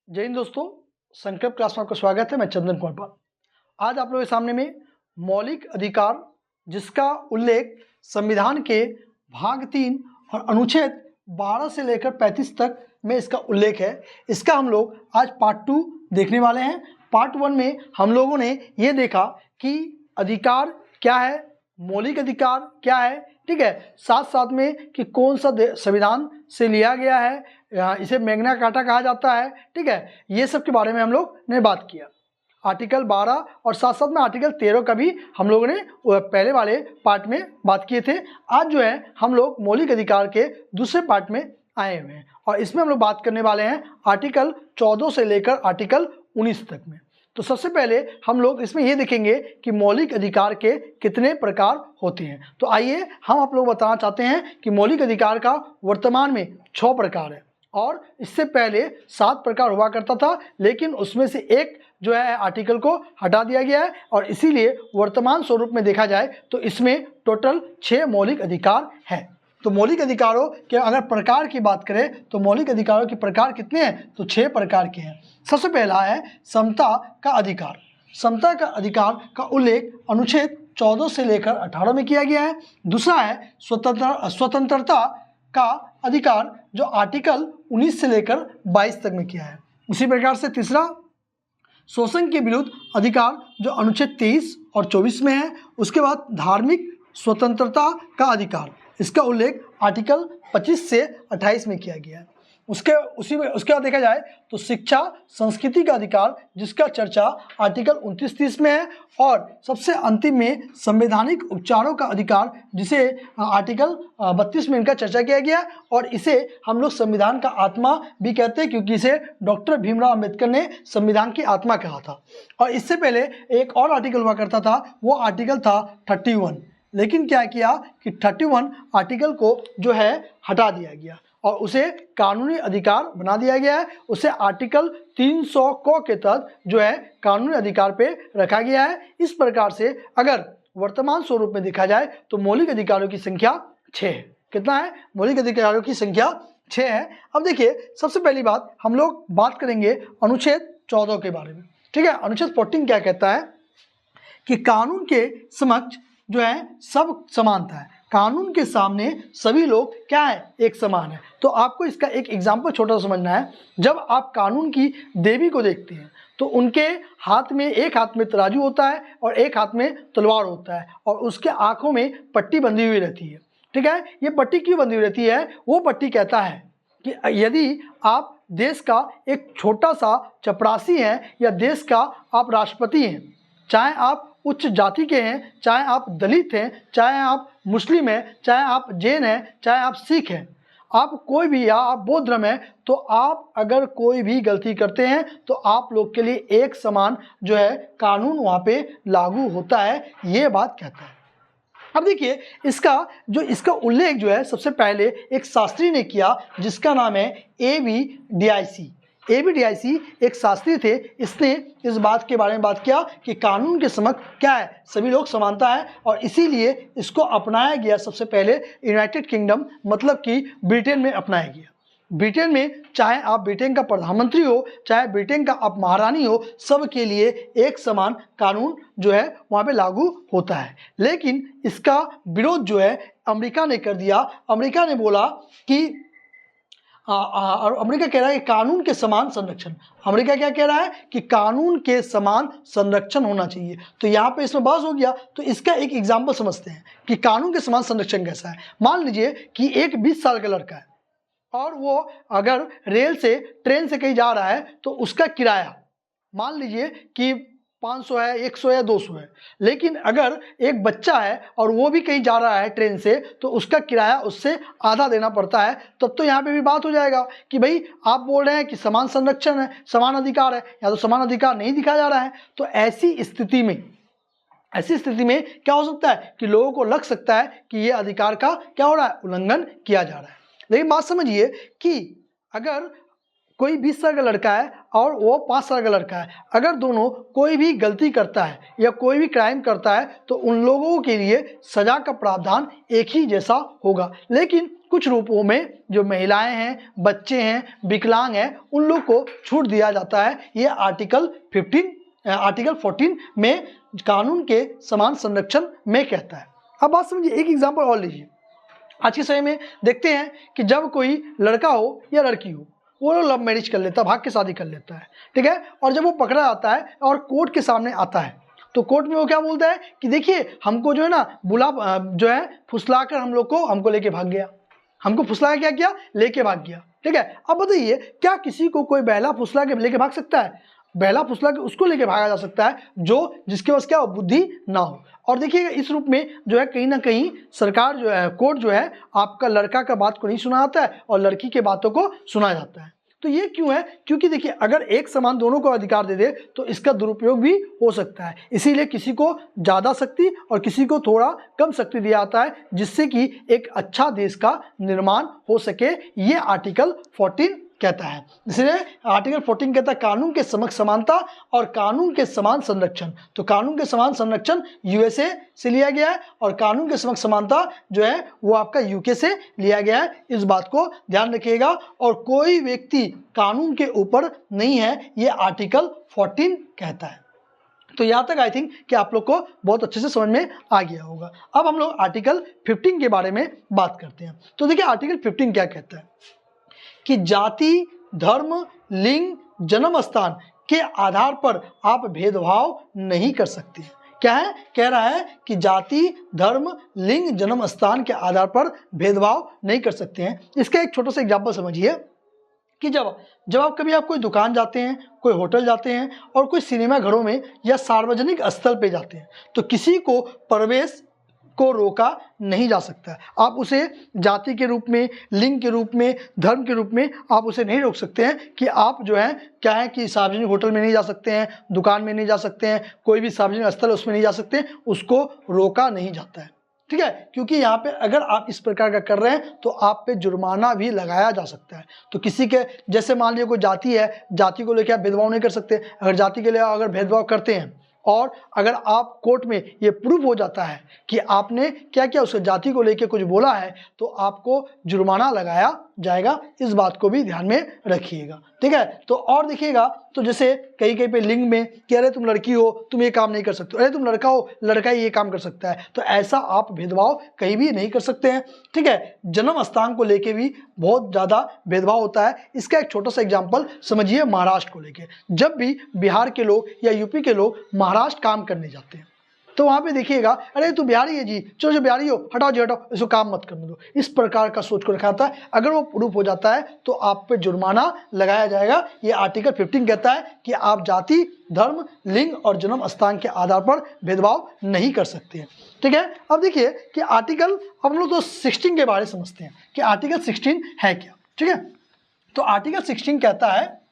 जय हिंद दोस्तों, संकल्प क्लास में आपका स्वागत है। मैं चंदन कुमार पाल। आज आप लोगों के सामने में मौलिक अधिकार जिसका उल्लेख संविधान के भाग 3 और अनुच्छेद 12 से लेकर 35 तक में इसका उल्लेख है। इसका हम लोग आज पार्ट 2 देखने वाले हैं। पार्ट 1 में हम लोगों ने ये देखा कि अधिकार क्या है, मौलिक अधिकार क्या है, ठीक है, साथ साथ में कि कौन सा संविधान से लिया गया है, इसे मैग्ना कार्टा कहा जाता है, ठीक है, ये सब के बारे में हम लोग ने बात किया। आर्टिकल 12 और साथ साथ में आर्टिकल 13 का भी हम लोगों ने पहले वाले पार्ट में बात किए थे। आज जो है हम लोग मौलिक अधिकार के दूसरे पार्ट में आए हुए हैं और इसमें हम लोग बात करने वाले हैं आर्टिकल 14 से लेकर आर्टिकल 19 तक में। तो सबसे पहले हम लोग इसमें ये देखेंगे कि मौलिक अधिकार के कितने प्रकार होते हैं। तो आइए हम आप लोग बताना चाहते हैं कि मौलिक अधिकार का वर्तमान में 6 प्रकार है और इससे पहले 7 प्रकार हुआ करता था, लेकिन उसमें से एक जो है आर्टिकल को हटा दिया गया है और इसीलिए वर्तमान स्वरूप में देखा जाए तो इसमें टोटल 6 मौलिक अधिकार हैं। तो मौलिक अधिकारों के अगर प्रकार की बात करें तो मौलिक अधिकारों के प्रकार कितने हैं, तो 6 प्रकार के हैं। सबसे पहला है समता का अधिकार। समता का अधिकार का उल्लेख अनुच्छेद 14 से लेकर 18 में किया गया है। दूसरा है स्वतंत्रता का अधिकार जो आर्टिकल 19 से लेकर 22 तक में किया है। उसी प्रकार से तीसरा शोषण के विरुद्ध अधिकार जो अनुच्छेद 23 और 24 में है। उसके बाद धार्मिक स्वतंत्रता का अधिकार, इसका उल्लेख आर्टिकल 25 से 28 में किया गया है। उसके बाद देखा जाए तो शिक्षा संस्कृति का अधिकार जिसका चर्चा आर्टिकल 29-30 में है और सबसे अंतिम में संवैधानिक उपचारों का अधिकार जिसे आर्टिकल 32 में इनका चर्चा किया गया और इसे हम लोग संविधान का आत्मा भी कहते हैं क्योंकि इसे डॉक्टर भीमराव अंबेडकर ने संविधान की आत्मा कहा था। और इससे पहले एक और आर्टिकल हुआ करता था, वो आर्टिकल था 31, लेकिन क्या किया कि 31 आर्टिकल को जो है हटा दिया गया और उसे कानूनी अधिकार बना दिया गया है। उसे आर्टिकल 300 को के तहत जो है कानूनी अधिकार पे रखा गया है। इस प्रकार से अगर वर्तमान स्वरूप में देखा जाए तो मौलिक अधिकारों की संख्या 6 है। कितना है? मौलिक अधिकारों की संख्या 6 है। अब देखिए, सबसे पहली बात हम लोग बात करेंगे अनुच्छेद 14 के बारे में, ठीक है। अनुच्छेद 14 क्या कहता है कि कानून के समक्ष जो है सब समानता है, कानून के सामने सभी लोग क्या है, एक समान है। तो आपको इसका एक एग्जाम्पल छोटा समझना है। जब आप कानून की देवी को देखते हैं तो उनके हाथ में एक हाथ में तराजू होता है और एक हाथ में तलवार होता है और उसके आंखों में पट्टी बंधी हुई रहती है, ठीक है। ये पट्टी क्यों बंधी हुई रहती है? वो पट्टी कहता है कि यदि आप देश का एक छोटा सा चपरासी हैं या देश का आप राष्ट्रपति हैं, चाहे आप उच्च जाति के हैं, चाहे आप दलित हैं, चाहे आप मुस्लिम हैं, चाहे आप जैन हैं, चाहे आप सिख हैं, आप कोई भी या आप बौद्ध धर्म हैं, तो आप अगर कोई भी गलती करते हैं तो आप लोग के लिए एक समान जो है कानून वहाँ पे लागू होता है, ये बात कहता है। अब देखिए, इसका उल्लेख जो है सबसे पहले एक शास्त्री ने किया जिसका नाम है ए बी डियासी एक शास्त्री थे। इसने इस बात के बारे में बात किया कि कानून के समक्ष क्या है, सभी लोग समानता है और इसीलिए इसको अपनाया गया सबसे पहले यूनाइटेड किंगडम मतलब कि ब्रिटेन में अपनाया गया। ब्रिटेन में चाहे आप ब्रिटेन का प्रधानमंत्री हो, चाहे ब्रिटेन का आप महारानी हो, सब के लिए एक समान कानून जो है वहाँ पे लागू होता है। लेकिन इसका विरोध जो है अमेरिका ने कर दिया। अमेरिका ने बोला कि और अमेरिका कह रहा है कि कानून के समान संरक्षण। अमेरिका क्या कह रहा है कि कानून के समान संरक्षण होना चाहिए। तो यहाँ पे इसमें बहस हो गया। तो इसका एक एग्जाम्पल समझते हैं कि कानून के समान संरक्षण कैसा है। मान लीजिए कि एक 20 साल का लड़का है और वो अगर रेल से ट्रेन से कहीं जा रहा है तो उसका किराया मान लीजिए कि 500 है, 100 है, 200 है। लेकिन अगर एक बच्चा है और वो भी कहीं जा रहा है ट्रेन से तो उसका किराया उससे आधा देना पड़ता है। तब तो यहाँ पे भी बात हो जाएगा कि भाई आप बोल रहे हैं कि समान संरक्षण है, समान अधिकार है, या तो समान अधिकार नहीं दिखाया जा रहा है। तो ऐसी स्थिति में क्या हो सकता है कि लोगों को लग सकता है कि ये अधिकार का क्या हो रहा है, उल्लंघन किया जा रहा है। लेकिन बात समझिए कि अगर कोई 20 साल का लड़का है और वो 5 साल का लड़का है, अगर दोनों कोई भी गलती करता है या कोई भी क्राइम करता है तो उन लोगों के लिए सजा का प्रावधान एक ही जैसा होगा। लेकिन कुछ रूपों में जो महिलाएं हैं, बच्चे हैं, विकलांग हैं, उन लोग को छूट दिया जाता है। ये आर्टिकल 14 में कानून के समान संरक्षण में कहता है। अब बात समझिए, एक एग्जाम्पल और लीजिए। आज के समय में देखते हैं कि जब कोई लड़का हो या लड़की हो, वो लोग लव मैरिज कर लेता है, भाग के शादी कर लेता है, ठीक है। और जब वो पकड़ा जाता है और कोर्ट के सामने आता है, तो कोर्ट में वो क्या बोलता है कि देखिए हमको जो है ना जो है फुसला कर हमको लेके भाग गया, हमको फुसला क्या किया, लेके भाग गया, ठीक है। अब बताइए, क्या किसी को कोई बहला फुसला के लेके भाग सकता है? बहला फुसला के उसको लेके भागा जा सकता है जिसके पास क्या बुद्धि ना हो। और देखिएगा, इस रूप में जो है कहीं ना कहीं सरकार जो है, कोर्ट जो है, आपका लड़का का बात को नहीं सुना जाता है और लड़की के बातों को सुना जाता है। तो ये क्यों है? क्योंकि देखिए, अगर एक समान दोनों को अधिकार दे दे तो इसका दुरुपयोग भी हो सकता है। इसीलिए किसी को ज़्यादा शक्ति और किसी को थोड़ा कम शक्ति दिया जाता है, जिससे कि एक अच्छा देश का निर्माण हो सके। ये आर्टिकल 14 कहता है। इसलिए आर्टिकल 14 कहता है कानून के समक्ष समानता और कानून के समान संरक्षण। तो कानून के समान संरक्षण यूएसए से लिया गया है और कानून के समक्ष समानता जो है वो आपका यूके से लिया गया है। इस बात को ध्यान रखिएगा। और कोई व्यक्ति कानून के ऊपर नहीं है, ये आर्टिकल 14 कहता है। तो यहाँ तक आई थिंक कि आप लोग को बहुत अच्छे से समझ में आ गया होगा। अब हम लोग आर्टिकल 15 के बारे में बात करते हैं। तो देखिए, आर्टिकल 15 क्या कहता है कि जाति, धर्म, लिंग, जन्म स्थान के आधार पर आप भेदभाव नहीं कर सकते। क्या है? कह रहा है कि जाति, धर्म, लिंग, जन्म स्थान के आधार पर भेदभाव नहीं कर सकते हैं। इसका एक छोटा सा एग्जाम्पल समझिए कि जब आप कभी कोई दुकान जाते हैं, कोई होटल जाते हैं और कोई सिनेमा घरों में या सार्वजनिक स्थल पे जाते हैं, तो किसी को प्रवेश को रोका नहीं जा सकता है। आप उसे जाति के रूप में, लिंग के रूप में, धर्म के रूप में आप उसे नहीं रोक सकते हैं कि आप जो है क्या है कि सार्वजनिक होटल में नहीं जा सकते हैं, दुकान में नहीं जा सकते हैं, कोई भी सार्वजनिक स्थल उसमें नहीं जा सकते, उसको रोका नहीं जाता है, ठीक है। क्योंकि यहाँ पे अगर आप इस प्रकार का कर रहे हैं तो आप पे जुर्माना भी लगाया जा सकता है। तो किसी के जैसे मान लीजिए कोई जाति है, जाति को लेकर आप भेदभाव नहीं कर सकते। अगर जाति के लिए अगर भेदभाव करते हैं और अगर आप कोर्ट में ये प्रूफ हो जाता है कि आपने क्या क्या उस जाति को लेकर कुछ बोला है, तो आपको जुर्माना लगाया जाएगा। इस बात को भी ध्यान में रखिएगा, ठीक है। तो और देखिएगा, तो जैसे कहीं पे लिंग में कि अरे तुम लड़की हो, तुम ये काम नहीं कर सकते, अरे तुम लड़का हो, लड़का ही ये काम कर सकता है, तो ऐसा आप भेदभाव कहीं भी नहीं कर सकते हैं, ठीक है। जन्म स्थान को लेके भी बहुत ज़्यादा भेदभाव होता है। इसका एक छोटा सा एग्जाम्पल समझिए महाराष्ट्र को लेके। जब भी बिहार के लोग या यूपी के लोग महाराष्ट्र काम करने जाते हैं तो वहाँ पे देखिएगा, अरे तू बिहारी है जी, चलो जो बिहारी हो हटाओ जी हटाओ, इसको काम मत करने दो। इस प्रकार का सोच को रखा था। अगर वो प्रूफ हो जाता है तो आप पे जुर्माना लगाया जाएगा। ये आर्टिकल 15 कहता है कि आप जाति, धर्म, लिंग और जन्म स्थान के आधार पर भेदभाव नहीं कर सकते हैं, ठीक है। अब देखिए कि आर्टिकल, अब हम लोग तो 16 के बारे में समझते हैं कि आर्टिकल 16 है क्या, ठीक है। तो आर्टिकल 16 कहता है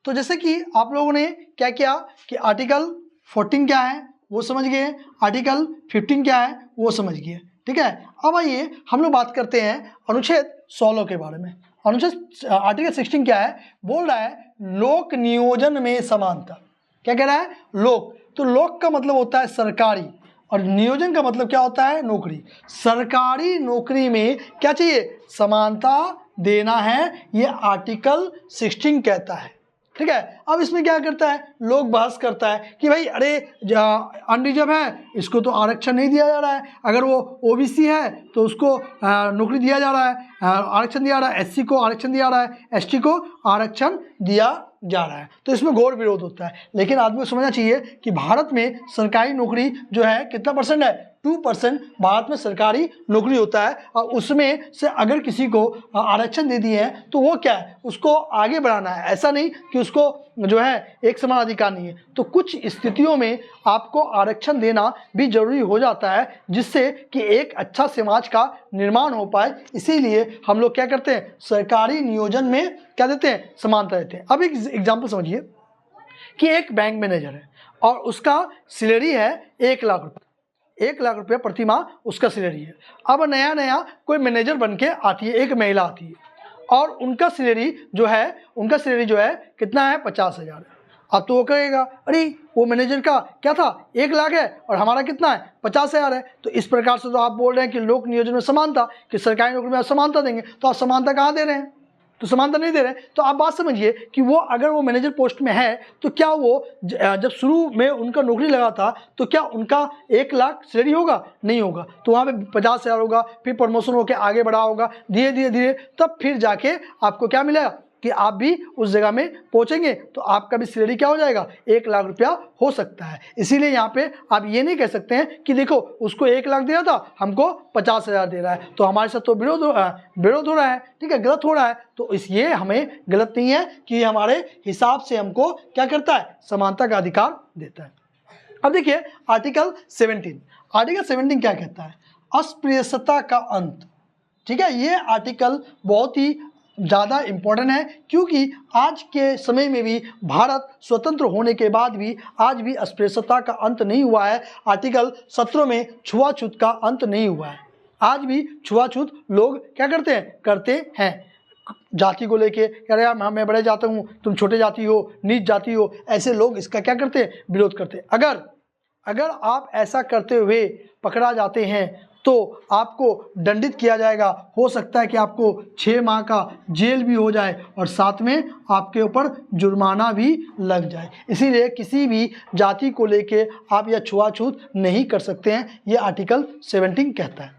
तो जैसे कि आप लोगों ने क्या किया कि आर्टिकल 14 क्या है वो समझ गए, आर्टिकल 15 क्या है वो समझ गए, ठीक है। अब आइए हम लोग बात करते हैं अनुच्छेद 16 के बारे में। अनुच्छेद आर्टिकल 16 क्या है? बोल रहा है लोक नियोजन में समानता। क्या कह रहा है? लोक, तो लोक का मतलब होता है सरकारी और नियोजन का मतलब क्या होता है? नौकरी। सरकारी नौकरी में क्या चाहिए? समानता देना है, ये आर्टिकल 16 कहता है, ठीक है। अब इसमें क्या करता है, लोग बहस करता है कि भाई अरे अनरिजर्व है, इसको तो आरक्षण नहीं दिया जा रहा है, अगर वो ओबीसी है तो उसको नौकरी दिया जा रहा है, आरक्षण दिया जा रहा है, एससी को आरक्षण दिया जा रहा है, एसटी को आरक्षण दिया जा रहा है। तो इसमें घोर विरोध होता है। लेकिन आदमी को समझना चाहिए कि भारत में सरकारी नौकरी जो है कितना परसेंट है? 2% भारत में सरकारी नौकरी होता है और उसमें से अगर किसी को आरक्षण दे दिए हैं तो वो क्या है, उसको आगे बढ़ाना है। ऐसा नहीं कि उसको जो है एक समान अधिकार नहीं है। तो कुछ स्थितियों में आपको आरक्षण देना भी जरूरी हो जाता है जिससे कि एक अच्छा समाज का निर्माण हो पाए। इसीलिए हम लोग क्या करते हैं, सरकारी नियोजन में क्या देते हैं? समानता देते हैं। अब एक एग्जाम्पल समझिए कि एक बैंक मैनेजर है और उसका सैलरी है 1 लाख रुपये, 1 लाख रुपये प्रति माह उसका सैलरी है। अब नया नया कोई मैनेजर बन के आती है, एक महिला आती है और उनका सैलरी जो है कितना है? 50,000 है। अब तो वो कहेगा अरे वो मैनेजर का क्या था 1 लाख है और हमारा कितना है 50,000 है। तो इस प्रकार से तो आप बोल रहे हैं कि लोक नियोजन में समानता, कि सरकारी नौकरी में आप समानता देंगे, तो आप समानता कहाँ दे रहे हैं? तो समानता नहीं दे रहे। तो आप बात समझिए कि वो अगर वो मैनेजर पोस्ट में है तो क्या वो जब शुरू में उनका नौकरी लगा था तो क्या उनका 1 लाख सैलरी होगा? नहीं होगा। तो वहाँ पे 50,000 होगा, फिर प्रमोशन होकर आगे बढ़ा होगा धीरे धीरे धीरे, तब फिर जाके आपको क्या मिलेगा कि आप भी उस जगह में पहुंचेंगे, तो आपका भी सैलरी क्या हो जाएगा 1 लाख रुपया हो सकता है। इसीलिए यहाँ पे आप ये नहीं कह सकते हैं कि देखो उसको 1 लाख दे रहा था, हमको 50,000 दे रहा है, तो हमारे साथ तो विरोध हो रहा है, ठीक है, गलत हो रहा है। तो ये हमें गलत नहीं है कि हमारे हिसाब से हमको क्या करता है, समानता का अधिकार देता है। अब देखिए आर्टिकल 17 क्या कहता है? अस्पृश्यता का अंत। ठीक है, ये आर्टिकल बहुत ही ज़्यादा इम्पोर्टेंट है, क्योंकि आज के समय में भी भारत स्वतंत्र होने के बाद भी आज भी अस्पृश्यता का अंत नहीं हुआ है। आर्टिकल 17 में छुआछूत का अंत नहीं हुआ है। आज भी छुआछूत लोग क्या करते हैं जाति को लेके, कह रहे हैं मैं बड़े जाता हूँ, तुम छोटे जाति हो, नीच जाति हो, ऐसे लोग इसका क्या करते हैं, विरोध करते हैं। अगर आप ऐसा करते हुए पकड़ा जाते हैं तो आपको दंडित किया जाएगा। हो सकता है कि आपको 6 माह का जेल भी हो जाए और साथ में आपके ऊपर जुर्माना भी लग जाए। इसीलिए किसी भी जाति को लेके आप यह छुआछूत नहीं कर सकते हैं, ये आर्टिकल 17 कहता है।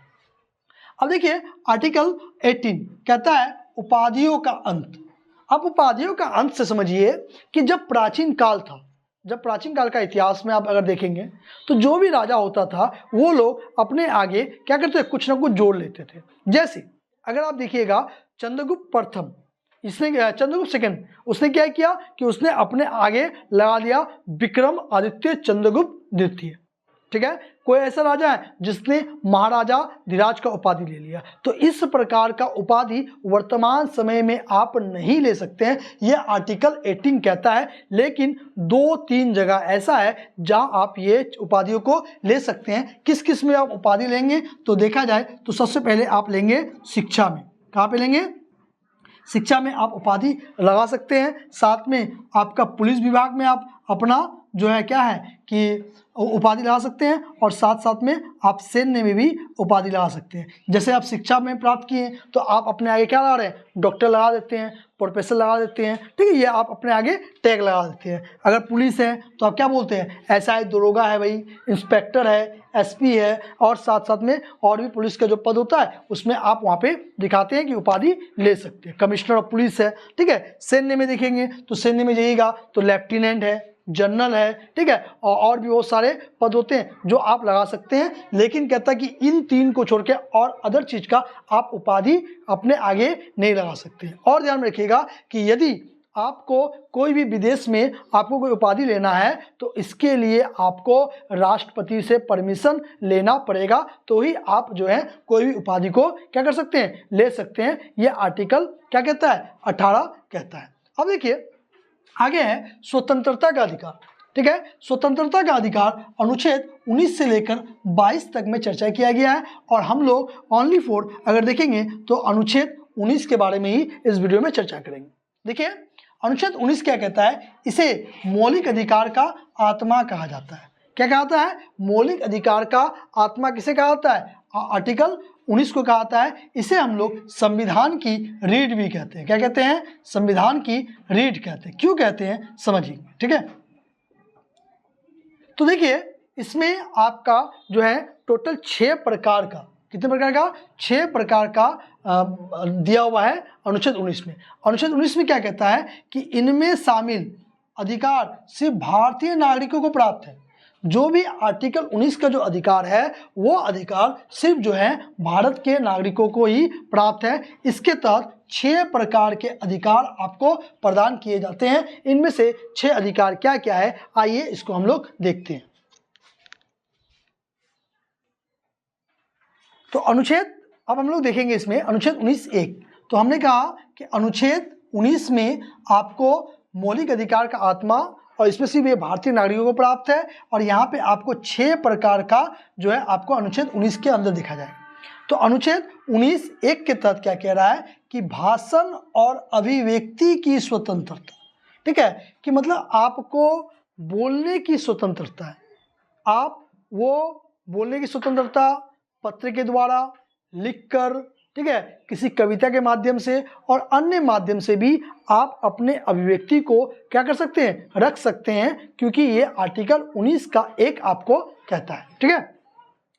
अब देखिए आर्टिकल 18 कहता है उपाधियों का अंत। अब उपाधियों का अंत से समझिए कि जब प्राचीन काल का इतिहास में आप अगर देखेंगे तो जो भी राजा होता था वो लोग अपने आगे क्या करते थे, कुछ ना कुछ जोड़ लेते थे। जैसे अगर आप देखिएगा चंद्रगुप्त प्रथम, चंद्रगुप्त सेकंड, उसने क्या किया कि उसने अपने आगे लगा दिया विक्रमादित्य चंद्रगुप्त द्वितीय। ठीक है, कोई ऐसा राजा है जिसने महाराजा धीराज का उपाधि ले लिया। तो इस प्रकार का उपाधि वर्तमान समय में आप नहीं ले सकते हैं, यह आर्टिकल 18 कहता है। लेकिन 2-3 जगह ऐसा है जहां आप ये उपाधियों को ले सकते हैं। किस किस में आप उपाधि लेंगे तो देखा जाए तो सबसे पहले आप लेंगे शिक्षा में। कहाँ पे लेंगे? शिक्षा में आप उपाधि लगा सकते हैं। साथ में आपका पुलिस विभाग में आप अपना जो है क्या है कि उपाधि लगा सकते हैं, और साथ साथ में आप सैन्य में भी उपाधि लगा सकते हैं। जैसे आप शिक्षा में प्राप्त किए तो आप अपने आगे क्या लगा रहे हैं, डॉक्टर लगा देते हैं, प्रोफेसर लगा देते हैं। ठीक है, ये आप अपने आगे टैग लगा देते हैं। अगर पुलिस है तो आप क्या बोलते हैं, SI दरोगा है भाई, इंस्पेक्टर है, SP है, और साथ साथ में और भी पुलिस का जो पद होता है उसमें आप वहाँ पे दिखाते हैं कि उपाधि ले सकते हैं। कमिश्नर ऑफ पुलिस है। ठीक है, सैन्य में देखेंगे तो सैन्य में जाइएगा तो लेफ्टिनेंट है, जनरल है। ठीक है, और भी बहुत सारे पद होते हैं जो आप लगा सकते हैं। लेकिन कहता है कि इन 3 को छोड़ के और अदर चीज का आप उपाधि अपने आगे नहीं लगा सकते हैं। और ध्यान में रखिएगा कि यदि आपको कोई भी विदेश में आपको कोई उपाधि लेना है तो इसके लिए आपको राष्ट्रपति से परमिशन लेना पड़ेगा, तो ही आप जो है कोई भी उपाधि को क्या कर सकते हैं, ले सकते हैं। यह आर्टिकल क्या कहता है, 18 कहता है। अब देखिए आगे है स्वतंत्रता का अधिकार। ठीक है, स्वतंत्रता का अधिकार अनुच्छेद 19 से लेकर 22 तक में चर्चा किया गया है, और हम लोग ओनली फॉर अगर देखेंगे तो अनुच्छेद 19 के बारे में ही इस वीडियो में चर्चा करेंगे। देखिए अनुच्छेद 19 क्या कहता है, इसे मौलिक अधिकार का आत्मा कहा जाता है। क्या कहता है, मौलिक अधिकार का आत्मा किसे कहा जाता है, आर्टिकल 19 को कहा जाता है। इसे हम लोग संविधान की रीढ़ भी कहते हैं। क्या कहते हैं, संविधान की रीढ़ कहते हैं। क्यों कहते हैं समझिए। ठीक है, तो देखिए इसमें आपका जो है टोटल 6 प्रकार का, कितने प्रकार का, 6 प्रकार का दिया हुआ है अनुच्छेद 19 में। अनुच्छेद 19 में क्या कहता है कि इनमें शामिल अधिकार सिर्फ भारतीय नागरिकों को प्राप्त है। जो भी आर्टिकल 19 का जो अधिकार है वो अधिकार सिर्फ जो है भारत के नागरिकों को ही प्राप्त है। इसके तहत 6 प्रकार के अधिकार आपको प्रदान किए जाते हैं। इनमें से 6 अधिकार क्या क्या है, आइए इसको हम लोग देखते हैं। तो अनुच्छेद अब हम लोग देखेंगे इसमें अनुच्छेद 19(1). तो हमने कहा कि अनुच्छेद 19 में आपको मौलिक अधिकार का आत्मा, और इसमें सिर्फ ये भारतीय नागरिकों को प्राप्त है, और यहाँ पे आपको 6 प्रकार का जो है आपको अनुच्छेद 19 के अंदर देखा जाए। तो अनुच्छेद 19(1) के तहत क्या कह रहा है कि भाषण और अभिव्यक्ति की स्वतंत्रता। ठीक है, कि मतलब आपको बोलने की स्वतंत्रता है। आप वो बोलने की स्वतंत्रता पत्र के द्वारा, लिखकर, ठीक है, किसी कविता के माध्यम से और अन्य माध्यम से भी आप अपने अभिव्यक्ति को क्या कर सकते हैं, रख सकते हैं, क्योंकि ये आर्टिकल 19 का एक आपको कहता है। ठीक है,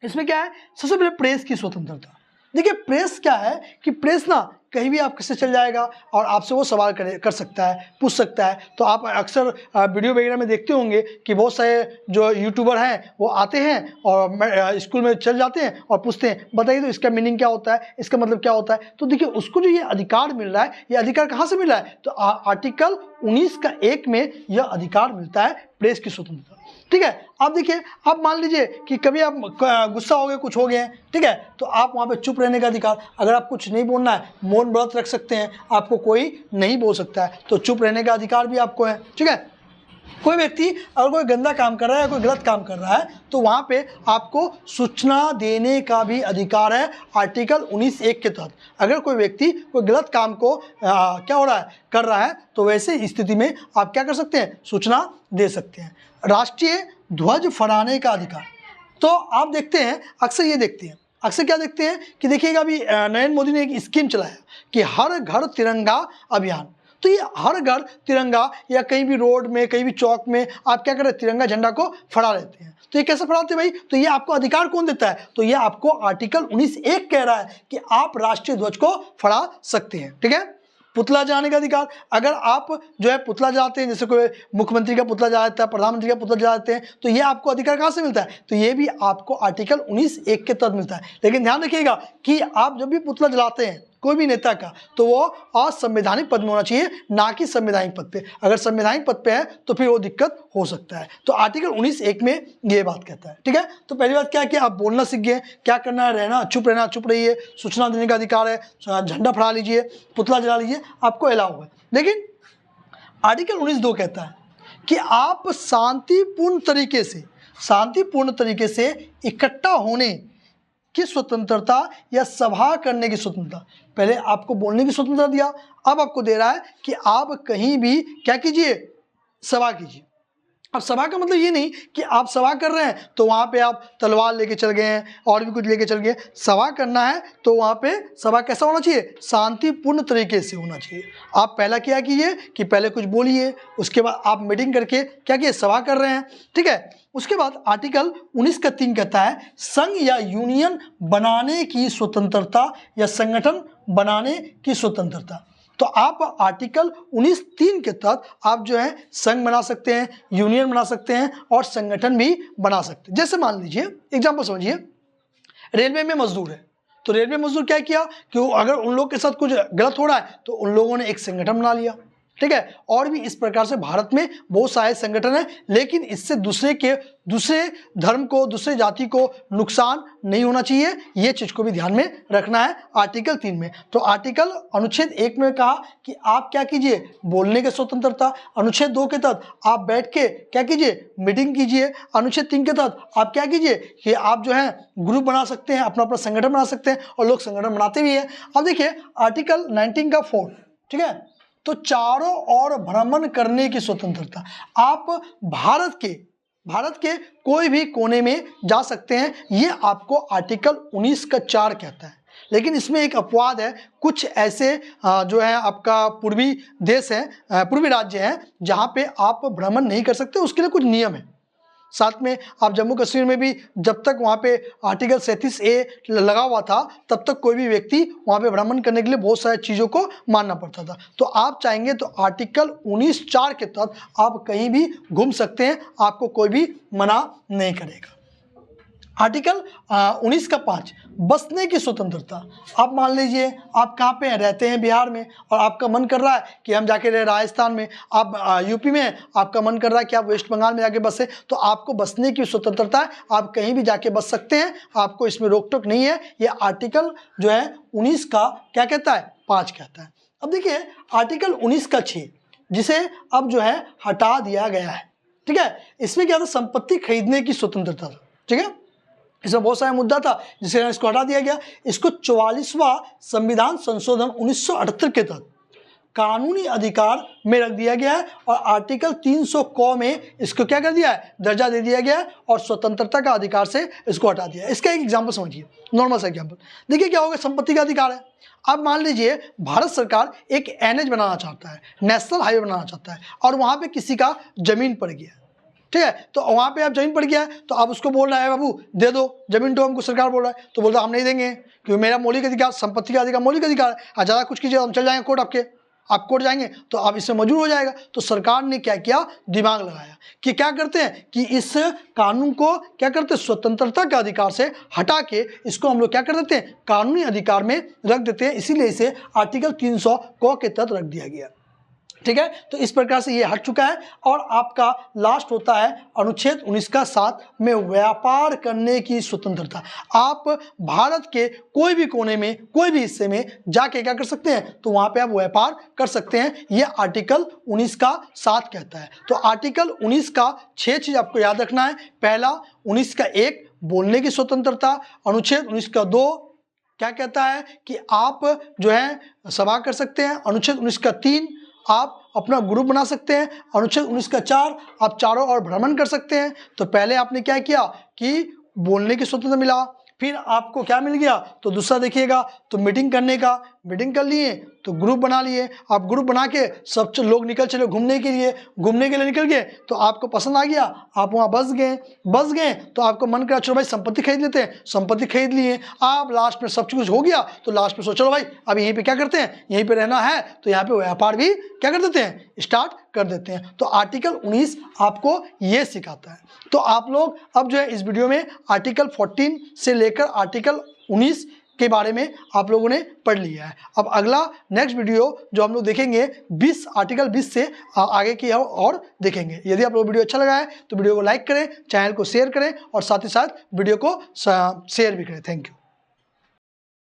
इसमें क्या है, सबसे पहले प्रेस की स्वतंत्रता। देखिए प्रेस क्या है कि प्रेस ना कहीं भी आपके से चल जाएगा और आपसे वो सवाल कर सकता है, पूछ सकता है। तो आप अक्सर वीडियो वगैरह में देखते होंगे कि बहुत सारे जो यूट्यूबर हैं वो आते हैं और स्कूल में चल जाते हैं और पूछते हैं बताइए तो इसका मीनिंग क्या होता है, इसका मतलब क्या होता है। तो देखिए उसको जो ये अधिकार मिल रहा है, ये अधिकार कहाँ से मिल रहा है, तो आर्टिकल 19 का 1 में यह अधिकार मिलता है, प्रेस की स्वतंत्रता। ठीक है, आप देखिए, आप मान लीजिए कि कभी आप गुस्सा हो गए, कुछ हो गए हैं, ठीक है, तो आप वहाँ पे चुप रहने का अधिकार, अगर आप कुछ नहीं बोलना है, मौन व्रत रख सकते हैं, आपको कोई नहीं बोल सकता है, तो चुप रहने का अधिकार भी आपको है। ठीक है, कोई व्यक्ति अगर कोई गंदा काम कर रहा है या कोई गलत काम कर रहा है तो वहाँ पे आपको सूचना देने का भी अधिकार है आर्टिकल 19(1) के तहत। अगर कोई व्यक्ति कोई गलत काम को क्या हो रहा है, कर रहा है, तो वैसे स्थिति में आप क्या कर सकते हैं, सूचना दे सकते हैं। राष्ट्रीय ध्वज फहराने का अधिकार, तो आप देखते हैं अक्सर ये देखते हैं, अक्सर क्या देखते हैं कि देखिएगा अभी नरेंद्र मोदी ने एक स्कीम चलाया कि हर घर तिरंगा अभियान। तो ये हर घर तिरंगा या कहीं भी रोड में, कहीं भी चौक में आप क्या कर रहे हैं, तिरंगा झंडा को फहरा लेते हैं। तो ये कैसे फहराते हैं भाई, तो ये आपको अधिकार कौन देता है, तो ये आपको आर्टिकल 19(1) कह रहा है कि आप राष्ट्रीय ध्वज को फहरा सकते हैं। ठीक है, पुतला जलाने का अधिकार, अगर आप जो है पुतला जलाते हैं, जैसे कोई मुख्यमंत्री का पुतला जलाता है, प्रधानमंत्री का पुतला जलाते हैं, तो ये आपको अधिकार कहाँ से मिलता है, तो ये भी आपको आर्टिकल 19(1) के तहत मिलता है। लेकिन ध्यान रखिएगा कि आप जब भी पुतला जलाते हैं कोई भी नेता का, तो वो असंवैधानिक पद में होना चाहिए, ना कि संवैधानिक पद पे। अगर संवैधानिक पद पे है तो फिर वो दिक्कत हो सकता है। तो आर्टिकल 19(1) में ये बात कहता है। ठीक है, तो पहली बात क्या है कि आप बोलना सीख गए, क्या करना है, रहना चुप रहना, चुप रहिए, सूचना देने का अधिकार है, झंडा फहरा लीजिए, पुतला जला लीजिए, आपको अलाउ है। लेकिन आर्टिकल 19(2) कहता है कि आप शांतिपूर्ण तरीके से इकट्ठा होने की स्वतंत्रता या सभा करने की स्वतंत्रता। पहले आपको बोलने की स्वतंत्रता दिया, अब आपको दे रहा है कि आप कहीं भी क्या कीजिए, सभा कीजिए। अब सभा का मतलब ये नहीं कि आप सभा कर रहे हैं तो वहाँ पे आप तलवार लेके चल गए हैं और भी कुछ लेके चल गए। सभा करना है तो वहाँ पे सभा कैसा होना चाहिए, शांतिपूर्ण तरीके से होना चाहिए। आप पहला क्या कीजिए कि पहले कुछ बोलिए, उसके बाद आप मीटिंग करके क्या किए, सभा कर रहे हैं। ठीक है, उसके बाद आर्टिकल 19 का 3 कहता है संघ या यूनियन बनाने की स्वतंत्रता या संगठन बनाने की स्वतंत्रता। तो आप आर्टिकल 19(3) के तहत आप जो है संघ बना सकते हैं, यूनियन बना सकते हैं और संगठन भी बना सकते हैं। जैसे मान लीजिए एग्जांपल समझिए, रेलवे में मजदूर है, तो रेलवे मजदूर क्या किया कि अगर उन लोग के साथ कुछ गलत हो रहा है तो उन लोगों ने एक संगठन बना लिया। ठीक है, और भी इस प्रकार से भारत में बहुत सारे संगठन हैं, लेकिन इससे दूसरे धर्म को, दूसरे जाति को नुकसान नहीं होना चाहिए, ये चीज को भी ध्यान में रखना है आर्टिकल 3 में। तो आर्टिकल अनुच्छेद 1 में कहा कि आप क्या कीजिए, बोलने की स्वतंत्रता। अनुच्छेद 2 के तहत आप बैठ के क्या कीजिए, मीटिंग कीजिए। अनुच्छेद 3 के तहत आप क्या कीजिए कि आप जो है ग्रुप बना सकते हैं, अपना अपना संगठन बना सकते हैं, और लोग संगठन बनाते भी हैं। अब देखिए आर्टिकल 19 का 4, ठीक है, तो चारों ओर भ्रमण करने की स्वतंत्रता। आप भारत के कोई भी कोने में जा सकते हैं, ये आपको आर्टिकल 19 का 4 कहता है। लेकिन इसमें एक अपवाद है, कुछ ऐसे जो है आपका पूर्वी देश है, पूर्वी राज्य हैं, जहाँ पे आप भ्रमण नहीं कर सकते, उसके लिए कुछ नियम है। साथ में आप जम्मू कश्मीर में भी जब तक वहाँ पे आर्टिकल 37(a) लगा हुआ था, तब तक कोई भी व्यक्ति वहाँ पे भ्रमण करने के लिए बहुत सारी चीज़ों को मानना पड़ता था। तो आप चाहेंगे तो आर्टिकल 19(4) के तहत आप कहीं भी घूम सकते हैं, आपको कोई भी मना नहीं करेगा। आर्टिकल 19 का 5, बसने की स्वतंत्रता। आप मान लीजिए आप कहाँ पे रहते हैं, बिहार में, और आपका मन कर रहा है कि हम जाके रहे राजस्थान में, आप यूपी में हैं, आपका मन कर रहा है कि आप वेस्ट बंगाल में जाके बसे, तो आपको बसने की स्वतंत्रता है, आप कहीं भी जाके बस सकते हैं, आपको इसमें रोक टोक नहीं है। ये आर्टिकल जो है 19 का क्या कहता है, 5 कहता है। अब देखिए आर्टिकल 19 का 6, जिसे अब जो है हटा दिया गया है। ठीक है, इसमें क्या था, संपत्ति खरीदने की स्वतंत्रता था। ठीक है, इसमें बहुत सारा मुद्दा था जिसे इसको हटा दिया गया। इसको 44वां संविधान संशोधन 1978 के तहत कानूनी अधिकार में रख दिया गया है और आर्टिकल 300 क में इसको क्या कर दिया है, दर्जा दे दिया गया है और स्वतंत्रता का अधिकार से इसको हटा दिया है। इसका एक एग्जाम्पल समझिए, नॉर्मल सा एग्जाम्पल देखिए क्या होगा। संपत्ति का अधिकार है। अब मान लीजिए भारत सरकार एक एनएच बनाना चाहता है, नेशनल हाईवे बनाना चाहता है और वहाँ पे किसी का जमीन पड़ गया, ठीक है, तो वहाँ पे आप जमीन पड़ गया है तो आप उसको बोल रहा है बाबू दे दो जमीन, तो हमको सरकार बोल रहा है तो बोलता हम नहीं देंगे क्योंकि मेरा मौलिक अधिकार, संपत्ति का अधिकार मौलिक अधिकार है। ज़्यादा कुछ कीजिए हम चल जाएंगे कोर्ट, आप कोर्ट जाएंगे तो आप इससे मजबूर हो जाएगा। तो सरकार ने क्या किया, दिमाग लगाया कि क्या करते हैं कि इस कानून को क्या करते हैं, स्वतंत्रता के अधिकार से हटा के इसको हम लोग क्या कर देते हैं, कानूनी अधिकार में रख देते हैं। इसीलिए इसे आर्टिकल 300 क के तहत रख दिया गया, ठीक है। तो इस प्रकार से ये हट चुका है। और आपका लास्ट होता है अनुच्छेद 19 का 7 में व्यापार करने की स्वतंत्रता। आप भारत के कोई भी कोने में, कोई भी हिस्से में जाके क्या कर सकते हैं, तो वहाँ पे आप व्यापार कर सकते हैं। ये आर्टिकल 19 का 7 कहता है। तो आर्टिकल 19 का 6 चीज़ आपको याद रखना है। पहला 19 का 1 बोलने की स्वतंत्रता। अनुच्छेद 19 का 2 क्या कहता है कि आप जो है सभा कर सकते हैं। अनुच्छेद 19 का 3 आप अपना ग्रुप बना सकते हैं। अनुच्छेद 19 का 4 आप चारों ओर भ्रमण कर सकते हैं। तो पहले आपने क्या किया कि बोलने की स्वतंत्रता मिला, फिर आपको क्या मिल गया, तो दूसरा देखिएगा तो मीटिंग करने का, मीटिंग कर लिए तो ग्रुप बना लिए। आप ग्रुप बना के सब लोग निकल चले घूमने के लिए निकल गए तो आपको पसंद आ गया, आप वहाँ बस गए तो आपको मन करा चलो भाई संपत्ति खरीद लेते हैं, संपत्ति खरीद लिए। आप लास्ट में सब कुछ हो गया तो लास्ट में सोचो भाई अब यहीं पे क्या करते हैं, यहीं पे रहना है तो यहाँ पे व्यापार भी क्या कर देते हैं, स्टार्ट कर देते हैं। तो आर्टिकल 19 आपको ये सिखाता है। तो आप लोग अब जो है इस वीडियो में आर्टिकल 14 से लेकर आर्टिकल 19 के बारे में आप लोगों ने पढ़ लिया है। अब अगला नेक्स्ट वीडियो जो हम लोग देखेंगे 20 आर्टिकल 20 से आगे की और देखेंगे। यदि आप लोग वीडियो अच्छा लगा है तो वीडियो को लाइक करें, चैनल को शेयर करें और साथ ही साथ वीडियो को शेयर भी करें। Thank you.